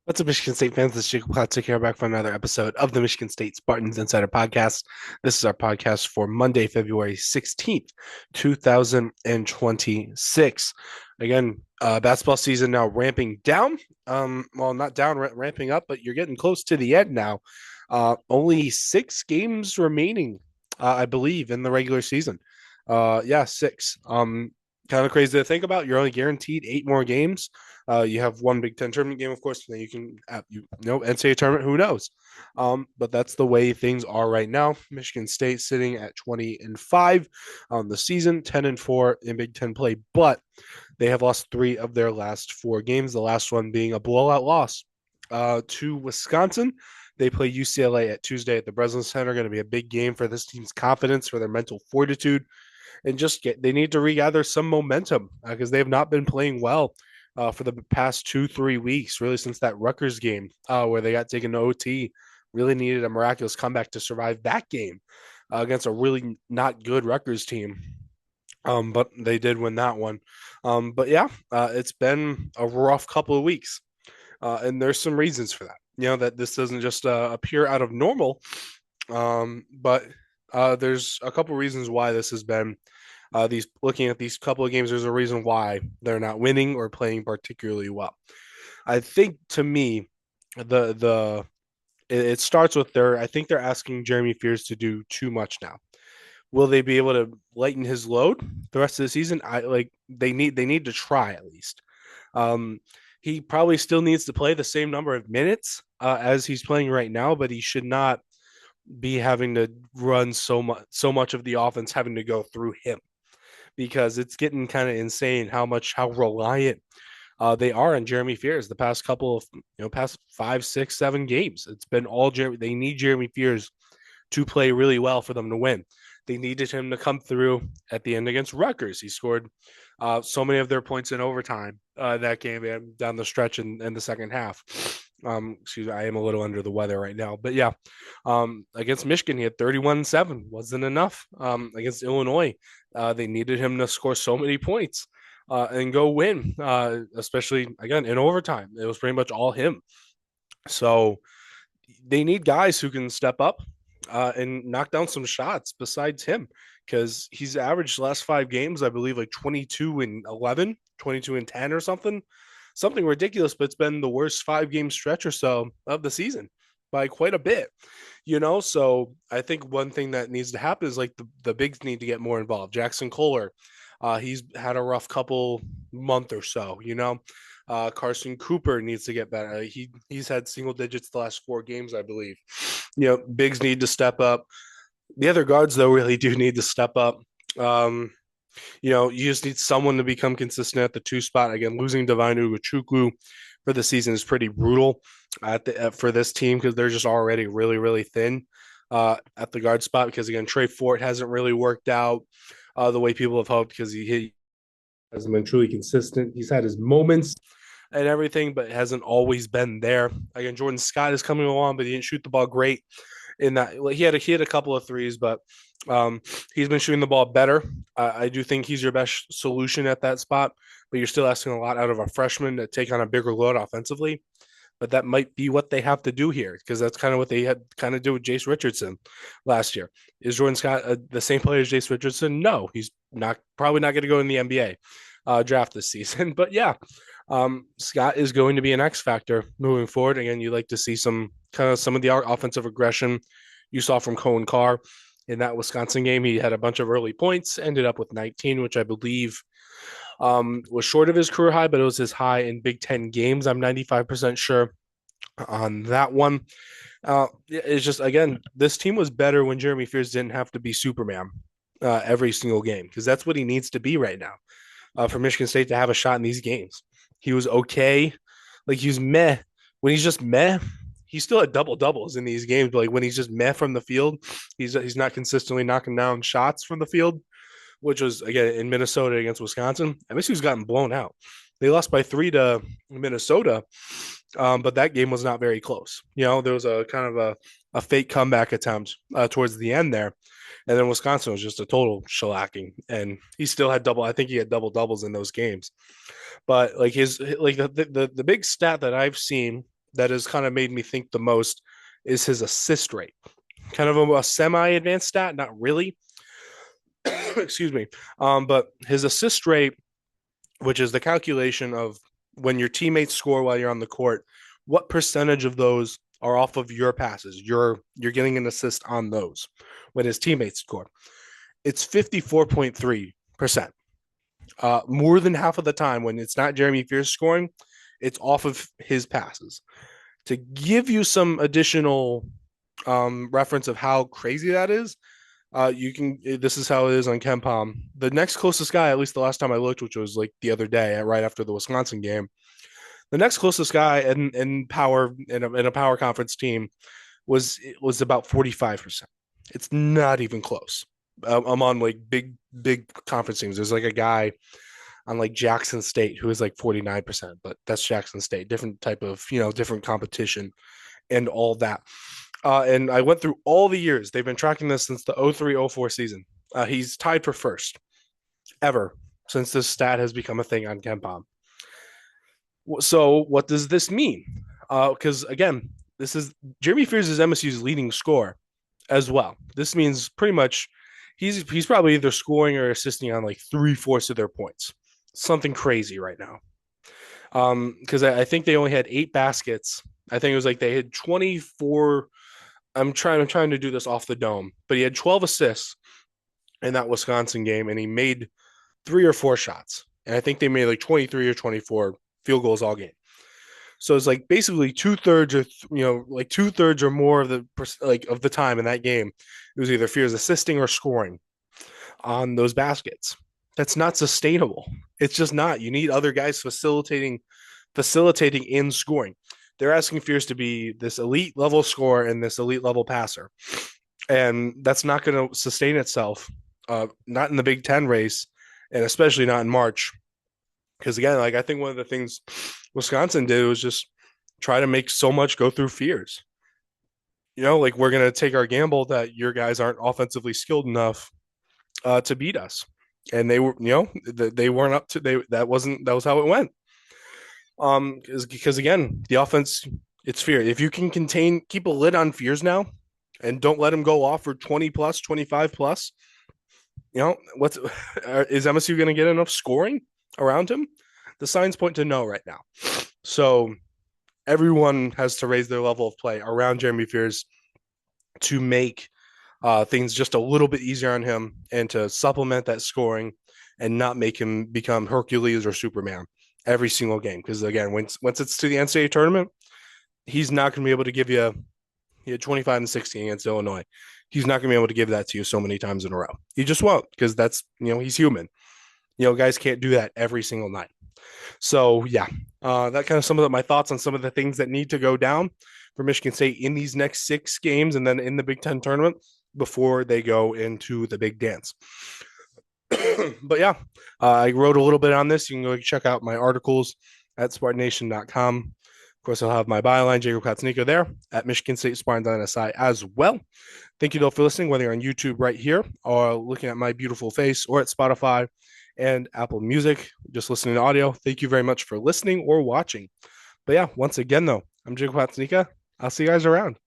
What's up, Michigan State fans? This is Jacob Klatsik here back for another episode of the Michigan State Spartans Insider Podcast. This is our podcast for Monday, February 16th, 2026. Again, basketball season now ramping down. Well, not down, ramping up, but you're getting close to the end now. Only 6 games remaining, I believe, in the regular season. Yeah, 6. Kind of crazy to think about. You're only guaranteed 8 more games. You have one Big Ten tournament game, of course, and then you can, NCAA tournament. Who knows? But that's the way things are right now. Michigan State sitting at 20-5 on the season, 10-4 in Big Ten play, but they have lost 3 of their last 4 games. The last one being a blowout loss to Wisconsin. They play UCLA at Tuesday at the Breslin Center. Going to be a big game for this team's confidence, for their mental fortitude, and they need to regather some momentum because they have not been playing well for the past 2-3 weeks, really since that Rutgers game where they got taken to OT. Really needed a miraculous comeback to survive that game against a really not good Rutgers team. But they did win that one. But yeah, it's been a rough couple of weeks, and there's some reasons for that. That this doesn't just appear out of normal, but there's a couple reasons why this has been these looking at these couple of games, there's a reason why they're not winning or playing particularly well. I think to me, the it starts with I think they're asking Jeremy Fears to do too much now. Will they be able to lighten his load the rest of the season? They need to try at least. Um, he probably still needs to play the same number of minutes as he's playing right now, but he should not be having to run so much of the offense having to go through him because it's getting kind of insane how reliant they are on Jeremy Fears the past couple of past 5, 6, 7 games. It's been all Jeremy. They need Jeremy Fears to play really well for them to win. They needed him to come through at the end against Rutgers. He scored so many of their points in overtime that game down the stretch in the second half. Excuse me, I am a little under the weather right now, but yeah, against Michigan, he had 31-7, wasn't enough. Against Illinois, they needed him to score so many points and go win, especially again in overtime. It was pretty much all him. So they need guys who can step up and knock down some shots besides him because he's averaged the last 5 games, I believe, like 22-11, 22-10 or something ridiculous, but it's been the worst 5 game stretch or so of the season by quite a bit, So I think one thing that needs to happen is like the bigs need to get more involved. Jackson Kohler, he's had a rough couple month or so. Carson Cooper needs to get better. He's had single digits the last 4 games, I believe. Bigs need to step up. The other guards though really do need to step up. You just need someone to become consistent at the 2 spot. Again, losing Divine Ugochukwu for the season is pretty brutal for this team because they're just already really, really thin at the guard spot. Because again, Trey Fort hasn't really worked out the way people have hoped because he hasn't been truly consistent. He's had his moments and everything, but hasn't always been there. Again, Jordan Scott is coming along, but he didn't shoot the ball great in that. Like, he had a couple of threes, but he's been shooting the ball better. I do think he's your best solution at that spot, but you're still asking a lot out of a freshman to take on a bigger load offensively. But that might be what they have to do here because that's kind of what they had kind of do with Jace Richardson last year. Is Jordan Scott the same player as Jace Richardson? No, he's probably not going to go in the NBA draft this season. But yeah, Scott is going to be an X factor moving forward. Again, you like to see some of the offensive aggression you saw from Cohen Carr in that Wisconsin game. He had a bunch of early points, ended up with 19, which I believe was short of his career high, but it was his high in Big Ten games. I'm 95% sure on that one. It's just, again, this team was better when Jeremy Fears didn't have to be Superman every single game because that's what he needs to be right now for Michigan State to have a shot in these games. He was okay. Like, he was meh. When he's just meh, he still had double doubles in these games. But like when he's just meh from the field, he's not consistently knocking down shots from the field, which was again in Minnesota against Wisconsin. MSU's gotten blown out. They lost by 3 to Minnesota, but that game was not very close. There was a kind of a fake comeback attempt towards the end there. And then Wisconsin was just a total shellacking, and he still had double. I think he had double doubles in those games. But like the big stat that I've seen that has kind of made me think the most is his assist rate. Kind of a semi-advanced stat, not really. Excuse me. But his assist rate, which is the calculation of when your teammates score while you're on the court, what percentage of those are off of your passes? You're getting an assist on those when his teammates score. It's 54.3%. More than half of the time when it's not Jeremy Fears scoring, it's off of his passes. To give you some additional reference of how crazy that is, you can. This is how it is on KenPom. The next closest guy, at least the last time I looked, which was like the other day, right after the Wisconsin game, the next closest guy in power in a power conference team was about 45%. It's not even close. I'm on like big conference teams. There's like a guy on like Jackson State who is like 49%, but that's Jackson State, different type of different competition and all that. And I went through all the years. They've been tracking this since the 03-04 season. He's tied for first ever since this stat has become a thing on KenPom. So what does this mean? Because again, this is Jeremy Fears is MSU's leading scorer as well. This means pretty much he's probably either scoring or assisting on like 3/4 of their points. Something crazy right now. Because I think they only had 8 baskets. I think it was like they had 24. I'm trying to do this off the dome, but he had 12 assists in that Wisconsin game, and he made 3 or 4 shots. And I think they made like 23 or 24 field goals all game. So it's like basically 2/3 or like 2/3 or more of the time in that game, it was either Fears assisting or scoring on those baskets. That's not sustainable. It's just not. You need other guys facilitating and scoring. They're asking Fears to be this elite level scorer and this elite level passer, and that's not going to sustain itself. Not in the Big Ten race, and especially not in March. Because again, like I think one of the things Wisconsin did was just try to make so much go through Fears. Like we're gonna take our gamble that your guys aren't offensively skilled enough to beat us, and they were, they weren't up to that was how it went. Because again, the offense, it's Fear. If you can keep a lid on Fears now, and don't let him go off for 20 plus, 25 plus. What's is MSU going to get enough scoring around him? The signs point to no right now. So everyone has to raise their level of play around Jeremy Fears to make things just a little bit easier on him and to supplement that scoring and not make him become Hercules or Superman every single game. Because again, once it's to the NCAA tournament, he's not going to be able to give you. He had 25 and 16 against Illinois. He's not going to be able to give that to you so many times in a row. He just won't because that's, he's human. Guys can't do that every single night. So, yeah, that kind of sums up my thoughts on some of the things that need to go down for Michigan State in these next 6 games and then in the Big Ten tournament before they go into the big dance. But yeah, I wrote a little bit on this. You can go check out my articles at SpartanNation.com. Of course, I'll have my byline, Jacob Katznika, there at Michigan State Spartan.si as well. Thank you, though, for listening, whether you're on YouTube right here or looking at my beautiful face or at Spotify and Apple Music, just listening to audio. Thank you very much for listening or watching. But yeah, once again, though, I'm Jacob Katznika. I'll see you guys around.